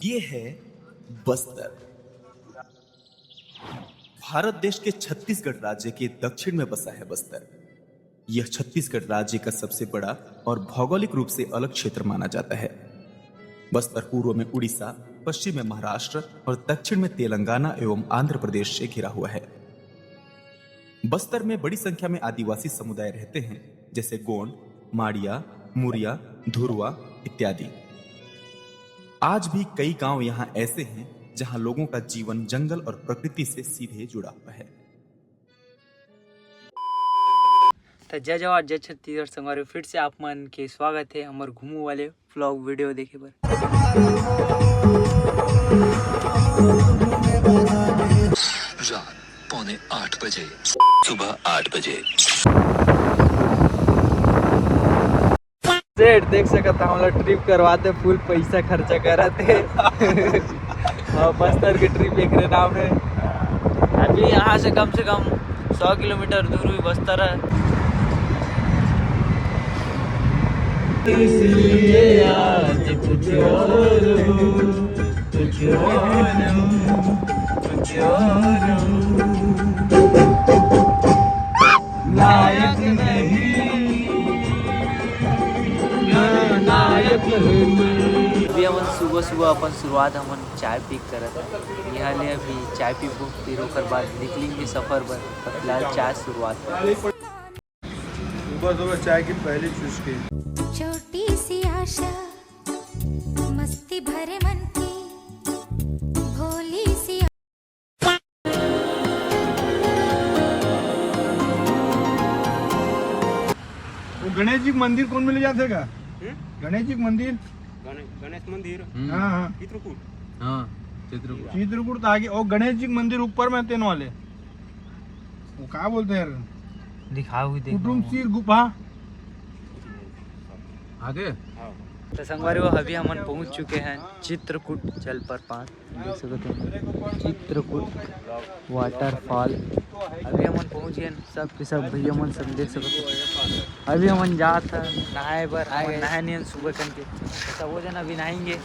ये है बस्तर। भारत देश के छत्तीसगढ़ राज्य के दक्षिण में बसा है बस्तर। यह छत्तीसगढ़ राज्य का सबसे बड़ा और भौगोलिक रूप से अलग क्षेत्र माना जाता है। बस्तर पूर्व में उड़ीसा, पश्चिम में महाराष्ट्र और दक्षिण में तेलंगाना एवं आंध्र प्रदेश से घिरा हुआ है। बस्तर में बड़ी संख्या में आदिवासी समुदाय रहते हैं, जैसे गोंड, माड़िया, मुरिया, धुरवा इत्यादि। आज भी कई गांव यहां ऐसे हैं जहां लोगों का जीवन जंगल और प्रकृति से सीधे जुड़ा हुआ है। तो जय जवाहर जय छत्तीसगढ़ संगवारी, फिर से आप मन के स्वागत है हमारे घूमू वाले व्लॉग वीडियो देखे बर। रात 7:45 बजे, सुबह 8 बजे। सेठ देख सकता हम लोग ट्रिप करवाते, फुल पैसा खर्चा कराते। और बस्तर की ट्रिप एक नाम है। अभी यहाँ से कम 100 किलोमीटर दूर हुई बस्तर है। इसलिए आज कुछ और लायक नहीं, नायक अभी हम सुबह सुबह अपन शुरुआत हमन चाय पी करत है। यहाँ ले अभी चाय पी फिर ओकर बाद निकलेंगे सफर पर। फिलहाल चाय शुरुआत है। सुबह सुबह चाय की पहली चुस्की। छोटी सी आशा, मस्ती भरे मन की भोली सी। वो गणेश जी मंदिर कौन में ले जाते का? गणेश जी मंदिर, गणेश मंदिर। हाँ हाँ चित्रकूट। हाँ चित्रकूट। चित्रकूट आगे और गणेश जी मंदिर ऊपर में तेन वाले वो क्या बोलते हैं यार, दिखाओ हुई कुटुम सिर गुफा आगे। तो संगवारी वो अभी हम पहुंच चुके हैं चित्रकूट जलप्रपात। देख सकते हैं चित्रकूट वाटरफॉल। अभी हम पहुंच गए, सब के सब भैया मन सब देख सकते हैं। अभी हम जात नहाए बर नहाए नहीं सुबह कन के, सब वो जन अभी नहाएंगे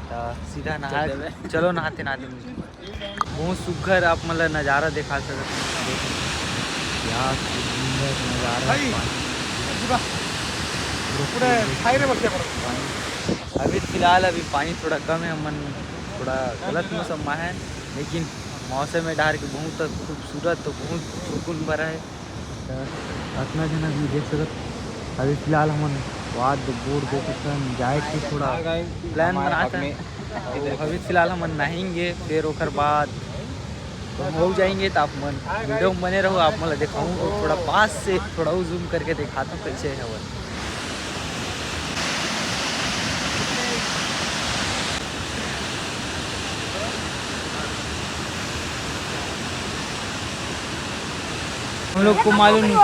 तो सीधा नहा। चलो नहाते नहाते बहुत सुघर आप मतलब नज़ारा दिखा सकते हैं। क्या सुंदर नज़ारा। अभी फिलहाल अभी पानी थोड़ा कम है, मन थोड़ा गलत मौसम में है, लेकिन मौसम में डार के बहुत खूबसूरत तो बहुत सुकून भरा है। इतना जन भी देख सकते। अभी फिलहाल हम वाद बोर्ड देख जाए के थोड़ा प्लान बनाते हैं। तो अभी फिलहाल हम नहाएंगे, फिर ओकर बाद तो हो जाएंगे। तो आप मन वीडियो में बने रहो, आप मतलब दिखाऊँ थोड़ा पास से थोड़ा जूम करके दिखाता हूँ कैसे है वो। हम लोग को मालूम नहीं,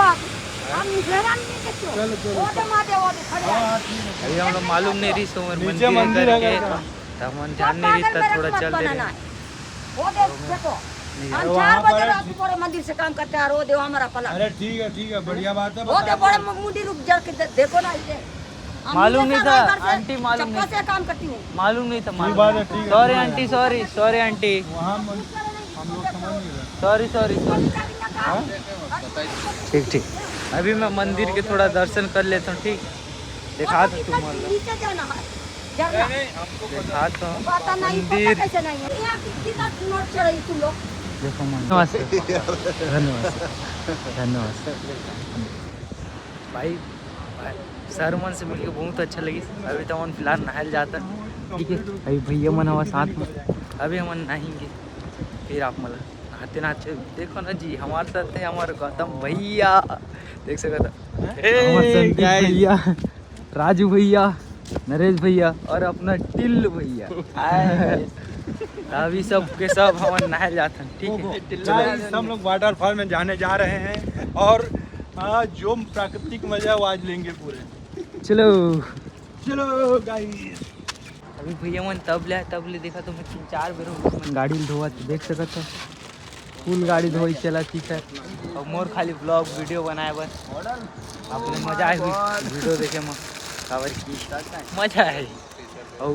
अभी हम लोग मालूम नहीं रही सोमर मंदिर करके, तो हम ध्यान नहीं रही था, थोड़ा चल दे मंदिर से काम करते हैं। रो दे हमारा पला। अरे ठीक है बढ़िया बात है। वो दे बड़े मंदिर रुक जा के देखो ना इसे। मालूम नहीं था आंटी, मालूम नहीं से काम करती हूँ। मालूम नहीं था। ठीक है। सॉरी आंटी, सॉरी आंटी, वहाँ हम लोग समझ नहीं रहे। सॉरी। ठीक। अभी मैं मंदिर के थोड़ा दर्शन कर लेता हूँ। ठीक, दिखा दो तुम नीचे जाना है। दिखा तो मंदिर। देखो धन्यवाद भाई। सर मन से मिलकर बहुत अच्छा लगी। अभी तो हम फिलहाल नहाल जाता, ठीक है। अभी भैया मन हमारे साथ में, अभी हम नहाएंगे, फिर आप मतलब नहाते नहाते देखो ना जी। हमारे साथ है हमारे गौतम भैया, देख सकते भैया, राजू भैया, नरेश भैया और अपना टिल्लू भैया। अभी सब के सब हम नहाए जाते हैं, ठीक है। हम लोग वाटरफॉल में जाने जा रहे हैं और जो प्राकृतिक मजा है वो आज लेंगे पूरे। चलो गाइस। अभी भैया मन तब ले देखा तो मैं 3-4 बेर गाड़ी धोआ, देख सकते हो फुल गाड़ी धोई चला, ठीक है। और मोर खाली ब्लॉग वीडियो बनाए बस आपने मजा आई हुई वीडियो देखे में, खबर की मजा है। और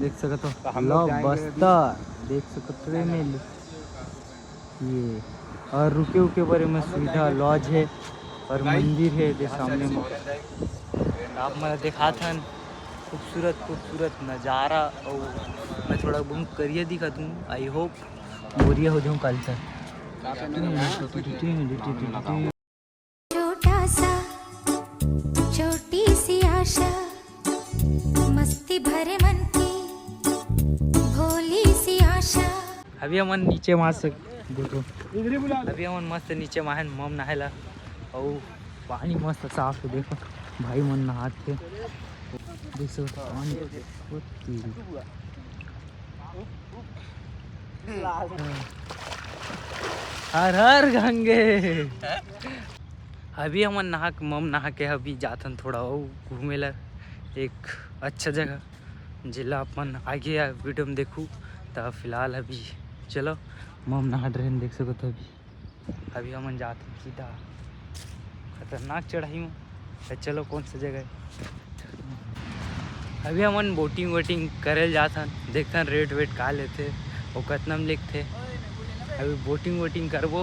देख सकते हो लो बस्तर देख सकते हो में ये और रुके उके पर में सुविधा लॉज है और मंदिर है दे सामने में आप मैं देखा था खूबसूरत नज़ारा और मैं थोड़ा बहुत करिए दिखा दूँ आई होप बोरिया हो जाऊँ कल तक छोटा सा छोटी सी आशा मस्ती भरे मन की भोली सी आशा। अभी हमन नीचे वहाँ से देखो अभी हमन मस्त नीचे वहाँ मम नहायला और पानी मस्त साफ है देखो भाई मन नहात के देख सकते पानी बहुत तेज। हर हर गंगे अभी हमन नहा के अभी जाथन थोड़ा और घूमे ला एक अच्छा जगह जिला अपन आगे वीडियो में देखूँ तो फिलहाल अभी चलो मम नहा ट्रेन देख सको तो अभी हमन जाते सीधा खतरनाक चढ़ाई में तो चलो कौन सा जगह है अभी हमन बोटिंग करे जाथन देखथन रेट वेट का लेते और कितना में लिखते अभी बोटिंग करबो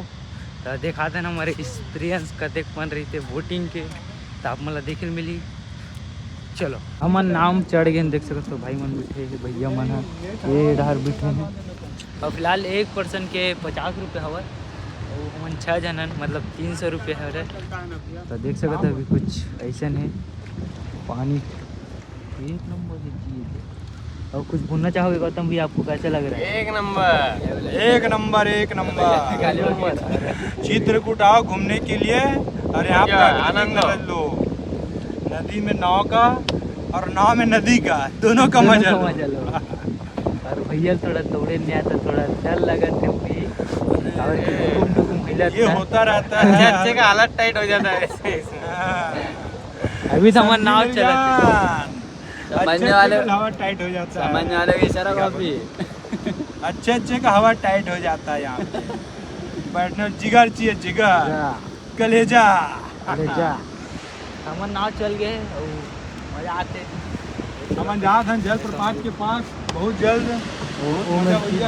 तो देखा था हमारे एक्सपीरियंस कतेक मन रही थे बोटिंग के तो आप मतलब देखे मिली। चलो हमन नाम चढ़ गए देख सकते हो भाई मन बैठे हैं भैया मन ये डर बैठे हैं और फिलहाल एक पर्सन के 50 रुपये हवा और हमन 6 जनन मतलब 300 रुपये है तो देख सकते हो अभी कुछ ऐसा है पानी एक नंबर की चीज़ है। और कुछ बोलना चाहोगे गौतम भी आपको कैसा लग रहा है? एक नंबर चित्रकूट आओ घूमने के लिए और यहाँ पर आनंद लो नदी में नाव का और नाव में नदी का दोनों का मजा लो। और भैया थोड़ा दौड़े नहीं आता थोड़ा डर लगा थे भी और ये होता रहता है अच्छे का हालत टाइट हो जाता है अभी तो हमारा नाव चला समझने वाले हवा टाइट हो जाता है समझने वाले की इशारा काफी अच्छे का हवा टाइट हो जाता है यहाँ पे बैठने जिगर चाहिए जिगर कलेजा अरे जा हमारा नाव चल गए और मजा आते हम जहाँ था जलप्रपात के पास बहुत जल्द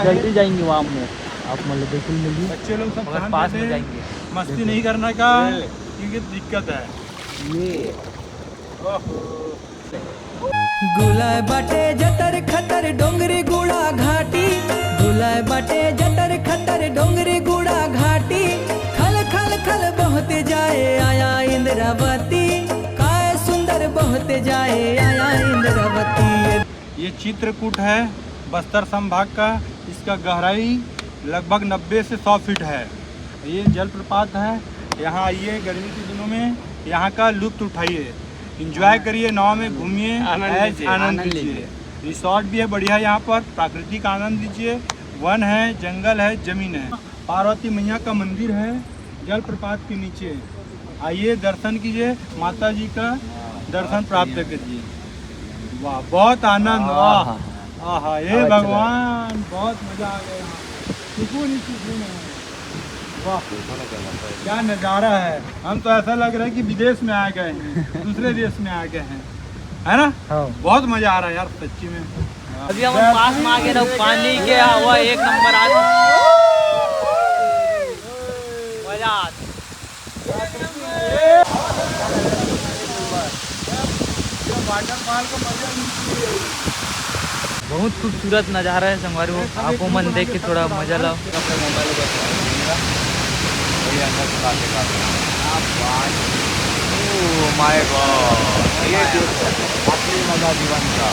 जल्दी जाएंगे वहाँ में आप मतलब देखने मिली बच्चे लोग सब मगर ध्यान पास देते में हैं, जाएंगे मस्ती नहीं करने का क्योंकि दिक्कत है ये गुलाय बाटे जतर खतर डोंगरी गुड़ा घाटी गुलाय बाटे जतर खतर डोंगरी गुड़ा घाटी खल खल खल बहते जाए आया इंद्रावती काय सुंदर बहते जाए आया इंद्रावती। ये चित्रकूट है बस्तर संभाग का इसका गहराई लगभग 90 से 100 फीट है। ये जलप्रपात है यहाँ आइए गर्मी के दिनों में यहाँ का लुत्फ उठाइए एंजॉय करिए नाव में घूमिए आनंद लीजिए। रिसोर्ट भी है बढ़िया यहाँ पर प्राकृतिक आनंद लीजिए वन है जंगल है जमीन है पार्वती मैया का मंदिर है जलप्रपात के नीचे आइए दर्शन कीजिए माता जी का दर्शन प्राप्त कीजिए। वाह बहुत आनंद वाह आहा हे भगवान बहुत मजा आ गया सुकून ही सुकून है वाह क्या नज़ारा है। हम तो ऐसा लग रहा है कि विदेश में आ गए हैं दूसरे देश में आ गए हैं है ना बहुत मजा आ रहा है यार सच्ची में। अभी हम पास में आ गए ना पानी के हवा एक नंबर आ मजा वाटरफॉल का मजा बहुत खूबसूरत नज़ारा है संगवारी हो आपको मन देख के थोड़ा मजा लाओ। माय गॉड ये असली मजा जीवन का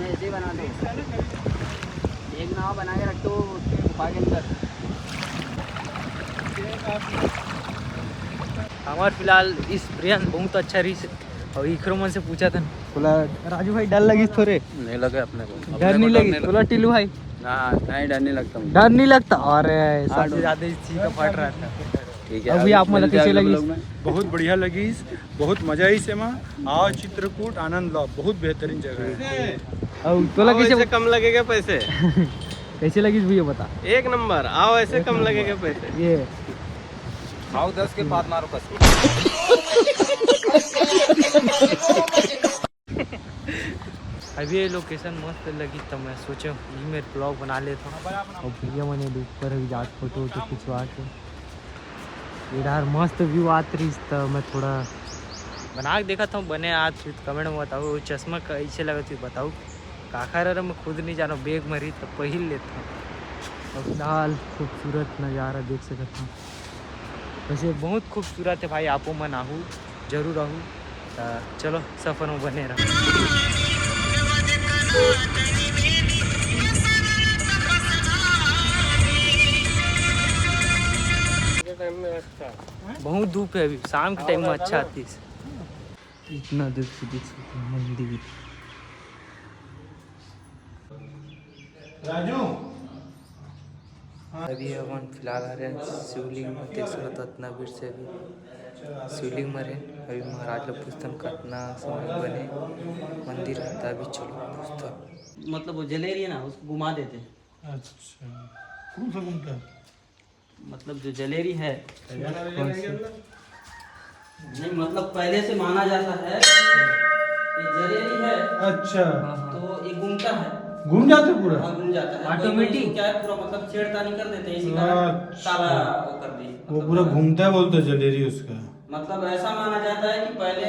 ऐसे बना दो एक नाव बना के रख दो गुफा के अंदर। हमार फिलहाल इस प्रियंस बहुत अच्छा रही और इखरो मन से पूछा था बोला राजू भाई डर लगी थोड़े नहीं लगे अपने को डर नहीं लगी बोला टिल्लू भाई नहीं डर नहीं लगता डर नहीं लगता। अरे सबसे ज्यादा इस चीज का फट रहा था ठीक है, अभी आप मतलब कैसे लगी? बहुत बढ़िया लगी, बहुत मजा आई से माँ। आओ चित्रकूट आनंद लो, बहुत बेहतरीन जगह है। और तो लगे ऐसे कम लगेगा पैसे। कैसे लगी भैया बता? एक नंबर, आओ ऐसे कम लगेगा पैसे। ये आओ 10 के बाद मारो कस। अभी ये लोकेशन मस्त लगी तो मैं सोचा ये मेरे ब्लॉग बना लेता हूँ। और भैया मैंने ऊपर अभी जाके फोटो वोटो खिंचवा के इधर मस्त व्यू आती रही तो मैं थोड़ा बना के देखा था। बने आज कमेंट में बताओ चश्मा कैसे लगा थी बताओ। काखर मैं खुद नहीं जाना, बैग मरी तो पहन लेता हूँ। और फिलहाल खूबसूरत नज़ारा देख सकता हूँ। वैसे बहुत खूबसूरत है भाई, आपो मन आहू जरूर आहू। तो चलो सफ़र में बने रहो। बहुत धूप है, अभी शाम के टाइम में अच्छा आती है। इतना दूर से देख सकते हैं मंदिर। राजू अभी अपन फिलहाल आ रहे हैं शिवलिंग में, देख सकते इतना भीड़ से अभी शिवलिंग में रहे। अभी महाराज लोग पुस्तन कितना समय बने मंदिर रहता। अभी चलो पुस्तक मतलब वो जलेरी है ना, उसको घुमा देते हैं। अच्छा, कौन सा घूमता है? मतलब जो जलेरी है कौन से? नहीं, मतलब पहले से माना जाता है ये जलेरी है अच्छा, तो ये घूमता है, घूम जाते पूरा। हाँ घूम जाता है ऑटोमेटिक? क्या है, पूरा मतलब छेड़खानी कर देते हैं, इसी कारण अच्छा। ताला वो कर दिए। वो पूरा घूमता है बोलते जलेरी उसका। मतलब ऐसा माना जाता है कि पहले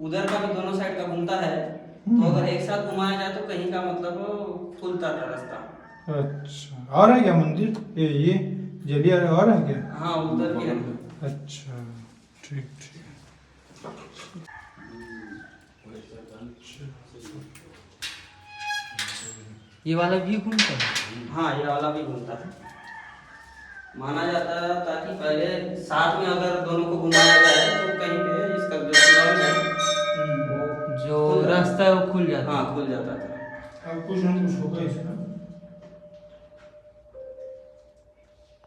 उधर का भी दोनों साइड का घूमता है, तो अगर एक साथ घुमाया जाए तो कहीं का मतलब खुलता था रास्ता। अच्छा, और है क्या मंदिर? ये जलिया और है क्या? हाँ उधर भी है। अच्छा, ठीक ठीक। ये वाला भी घूमता है? हाँ ये वाला भी घूमता है। माना जाता है ताकि पहले साथ में अगर दोनों को घुमाया जाए तो कहीं पे इसका जो सुरंग है वो जो रास्ता है वो खुल जाता है। हाँ खुल जाता था। अब कुछ ना कुछ होगा इसका।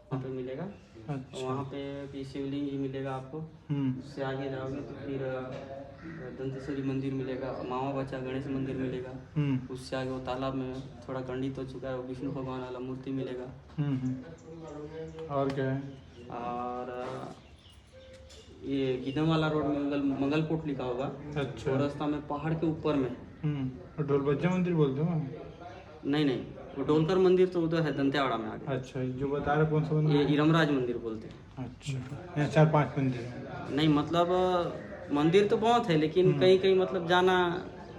वहाँ पे मिलेगा। अच्छा। वहाँ पे भी शिवलिंग ही मिलेगा आपको। उससे आगे जाओगे तो फिर दंतेश्वरी मंदिर मिलेगा, मामा बच्चा गणेश मंदिर मिलेगा। उससे आगे वो तालाब में थोड़ा खंडित हो चुका है वो विष्णु भगवान वाला मूर्ति मिलेगा। और क्या है? और ये गिदम वाला रोड में मंगलकोट लिखा होगा। अच्छा। वो रास्ता में पहाड़ के ऊपर में। और ढोलबज्जा मंदिर बोलते हो? नहीं, वो डोलकर मंदिर तो उधर है दंतेवाड़ा में आगे। अच्छा, जो बता रहे कौन सा मंदिर? ये इरमराज मंदिर बोलते हैं। अच्छा, यहाँ 4-5 मंदिर है। नहीं मतलब मंदिर तो बहुत है लेकिन कहीं कहीं मतलब जाना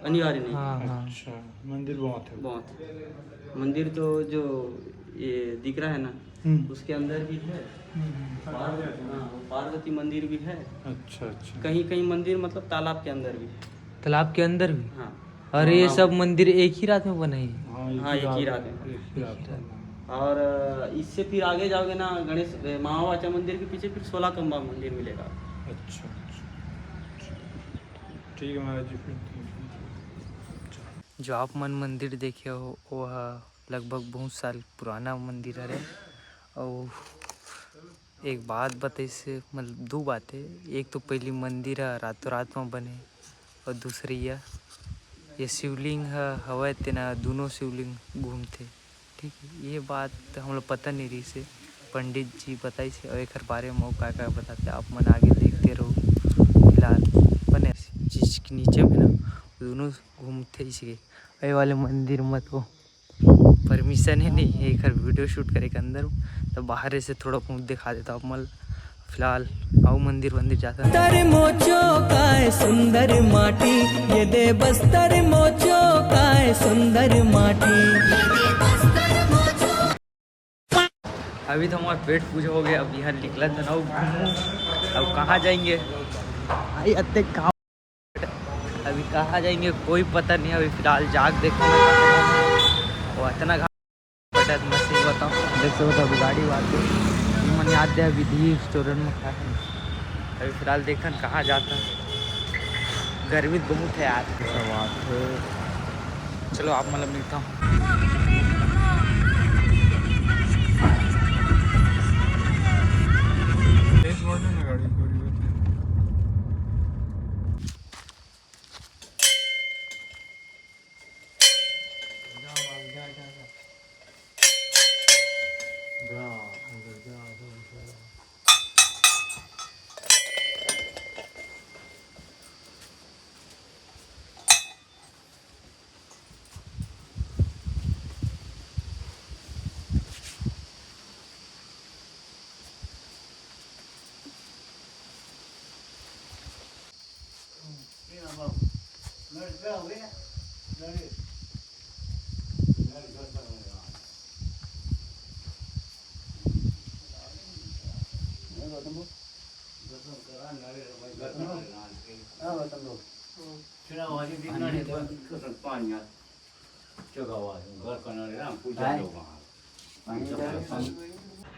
अनिवार्य नहीं। हाँ। अच्छा, मंदिर बहुत है। बहुत मंदिर तो जो ये दिख रहा है ना उसके अंदर भी है। पार्वती मंदिर भी है। अच्छा अच्छा। कहीं कहीं मंदिर मतलब तालाब के अंदर भी है। तालाब के अंदर भी? हाँ। और ये सब मंदिर एक ही रात में बने हैं? हाँ एक ही रात में। और इससे फिर आगे जाओगे ना गणेश महावाचा मंदिर के पीछे फिर 16 खंबा मंदिर मिलेगा। अच्छा, ठीक है महाराज जी। फिर जो आप मन मंदिर देखे हो वह लगभग बहुत साल पुराना मंदिर है। और एक बात बताई से मतलब 2 बातें। एक तो पहली मंदिर रातों रात में बने और दूसरी ये शिवलिंग हवा तेना दोनों शिवलिंग घूमते। ठीक है, ये बात हम लोग पता नहीं रही से पंडित जी बताई से। और एक बारे में क्या बताते आप मन आगे देखते रहो। फिलहाल बने जिसके नीचे में ना दोनों घूमते इसके। ये वाले मंदिर में तो परमिशन है नहीं है एक वीडियो शूट करे के अंदर, तो बाहर से थोड़ा बहुत दिखा देता आप मल। फिलहाल आओ मंदिर जाता है। बस्तर मोचो काय सुंदर माटी, ये दे बस्तर मोचो काय सुंदर माटी। अभी तो हमारा पेट पूजा हो गया। अब यहाँ निकला था ना घूमू। अब कहाँ जाएंगे भाई? अत्ते कहाँ अभी कहाँ जाएंगे कोई पता नहीं। अभी फिलहाल जाग देखो वो इतना घाटा मैं सही बताऊँ। देख सकते हो अभी गाड़ी वाले मन याद है विधि रेस्टोरेंट में खा है। अभी फिलहाल देखन कहाँ जाता है। गर्मी बहुत है यार। चलो आप मतलब मिलता हूँ।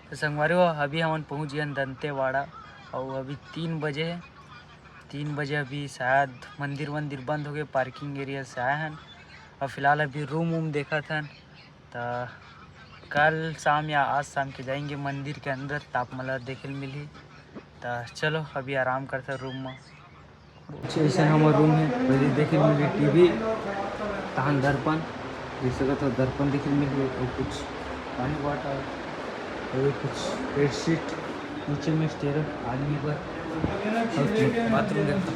तो संगवारी हो अभी हम पहुँच गए दंतेवाड़ा और अभी 3 बजे है। 3 बजे अभी शायद मंदिर बंद हो गए, पार्किंग एरिया से आए हैं और फिलहाल अभी रूम देखा था। तो कल शाम या आज शाम के जाएंगे मंदिर के अंदर, तापमाला देखे मिली। तो चलो अभी आराम करते रूम में। ऐसा हमारा रूम है, पहले देखे मिली टीवी, तहन दर्पण, जैसे तो दर्पण देखे मिली, और कुछ पानी वाटर और कुछ बेडशीट, नीचे में स्टेयर आदमी पर, और बाथरूम देखते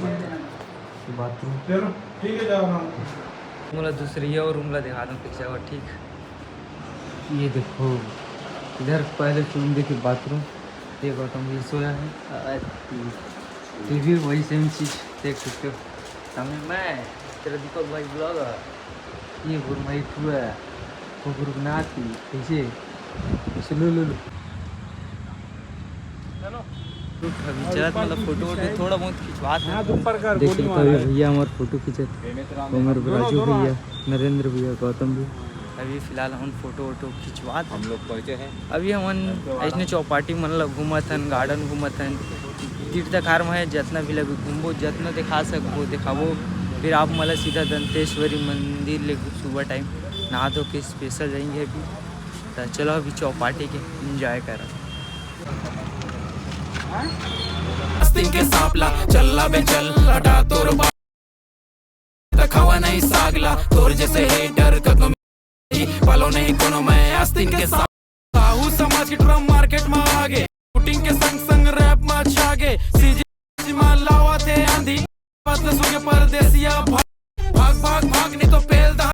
बाथरूम। चलो ठीक है, जाओ ना। मतलब दूसरी ये और रूम ला दिखा दूँ पीछे और ठीक। ये देखो इधर पहले रूम देखिए बाथरूम, ये गौतम ये सोया है, टीवी वही सेम चीज़ देख सकते हो सामने। मैं तेरा दीपक भाई ब्लॉगर, ये गुरमाई हुआ है वो गुरुनाथ कैसे लो अभी चलत मतलब फोटो थोड़ा बहुत खिंचवा देख सकते हो। भैया हमारे फोटो खींचत, उमर राजू भैया, नरेंद्र भैया, गौतम भी। अभी फिलहाल हम फोटो खिंचवा, हम लोग पहुँचे हैं। अभी हम ऐसने चौपाटी मतलब घूमत हन, गार्डन घूमत हन, तीर्थकार में है जितना भी लगे घूमबो, जितना दिखा सको दिखाबो। फिर आप मतलब सीधा दंतेश्वरी मंदिर ले सुबह टाइम नहा धो के स्पेशल जाएंगे अभी। तो चलो अभी चौपाटी के इंजॉय करें। के सापला चलला बे चल हटा तोर रखावा नहीं सागला तोर जैसे हेटर कदम पालो नहीं कोनो मैं आस्तीन के साथ साहू समाज के ड्रम मार्केट में आगे शूटिंग के संग संग रैप में छागे सीजी में लावा थे आंधी बात सुन के परदेसिया भाग भाग भाग नहीं तो